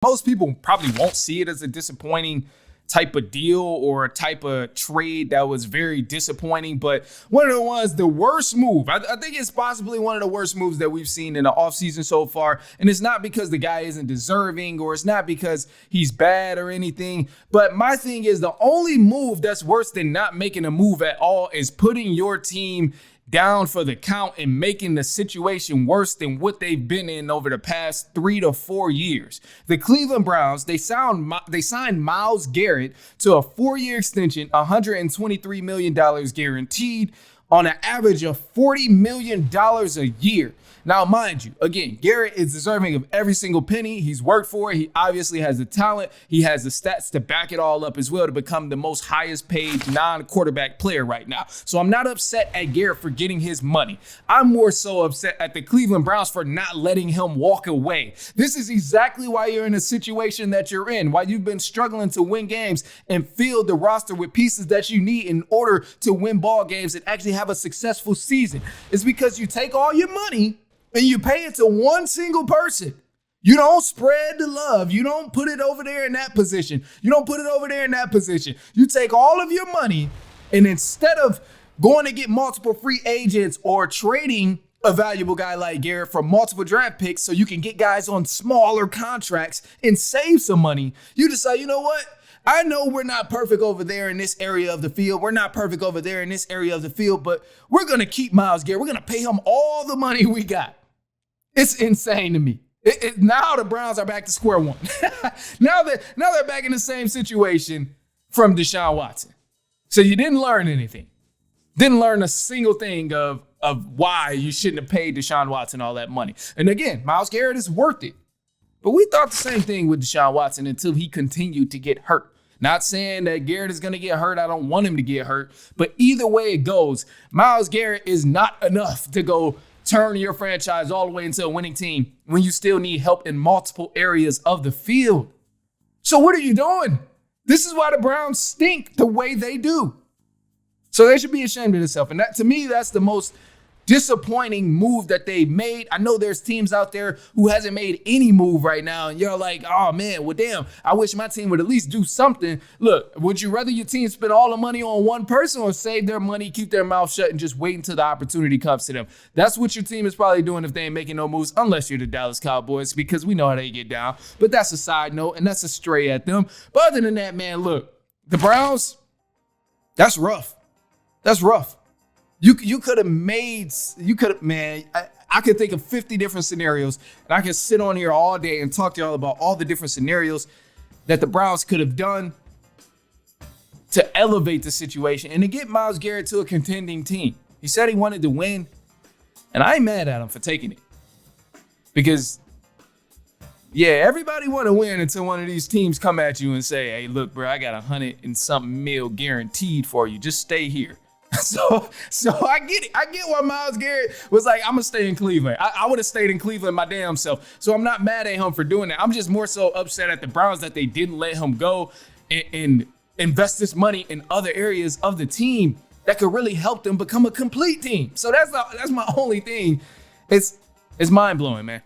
Most people probably won't see it as a disappointing type of deal or a type of trade that was very disappointing. But one of the worst move. I think it's possibly one of the worst moves that we've seen in the offseason so far. And it's not because the guy isn't deserving or it's not because he's bad or anything. But my thing is the only move that's worse than not making a move at all is putting your team down for the count and making the situation worse than what they've been in over the past 3 to 4 years. The Cleveland Browns, they signed Myles Garrett to a 4-year extension, $123 million guaranteed on an average of $40 million a year. Now, mind you, again, Garrett is deserving of every single penny. He's worked for it. He obviously has the talent. He has the stats to back it all up as well to become the most highest paid non-quarterback player right now. So I'm not upset at Garrett for getting his money. I'm more so upset at the Cleveland Browns for not letting him walk away. This is exactly why you're in a situation that you're in, why you've been struggling to win games and fill the roster with pieces that you need in order to win ball games and actually have a successful season. It's because you take all your money and you pay it to one single person. You don't spread the love. You don't put it over there in that position. You don't put it over there in that position. You take all of your money, and instead of going to get multiple free agents or trading a valuable guy like Garrett for multiple draft picks so you can get guys on smaller contracts and save some money, you decide, you know what? I know we're not perfect over there in this area of the field. We're not perfect over there in this area of the field, but we're going to keep Myles Garrett. We're going to pay him all the money we got. It's insane to me. Now the Browns are back to square one. now they're back in the same situation from Deshaun Watson. So you didn't learn anything. Didn't learn a single thing of why you shouldn't have paid Deshaun Watson all that money. And again, Myles Garrett is worth it. But we thought the same thing with Deshaun Watson until he continued to get hurt. Not saying that Garrett is going to get hurt. I don't want him to get hurt. But either way it goes, Myles Garrett is not enough to go turn your franchise all the way into a winning team when you still need help in multiple areas of the field. So what are you doing? This is why the Browns stink the way they do. So they should be ashamed of themselves. And that, to me, that's the most disappointing move that they made. I know there's teams out there who hasn't made any move right now, and you're like, oh man, well damn, I wish my team would at least do something. Look, would you rather your team spend all the money on one person or save their money, keep their mouth shut, and just wait until the opportunity comes to them? That's what your team is probably doing if they ain't making no moves, unless you're the Dallas Cowboys, because we know how they get down. But that's a side note, and that's a stray at them. But other than that, man, look, the Browns, that's rough. That's rough. You could have man, I could think of 50 different scenarios, and I could sit on here all day and talk to y'all about all the different scenarios that the Browns could have done to elevate the situation and to get Myles Garrett to a contending team. He said he wanted to win, and I ain't mad at him for taking it. Because, yeah, everybody want to win until one of these teams come at you and say, hey, look, bro, I got 100 and something mil guaranteed for you. Just stay here. So I get it. I get why Myles Garrett was like, I'm going to stay in Cleveland. I would have stayed in Cleveland my damn self. So I'm not mad at him for doing that. I'm just more so upset at the Browns that they didn't let him go and invest this money in other areas of the team that could really help them become a complete team. So that's my only thing. It's mind-blowing, man.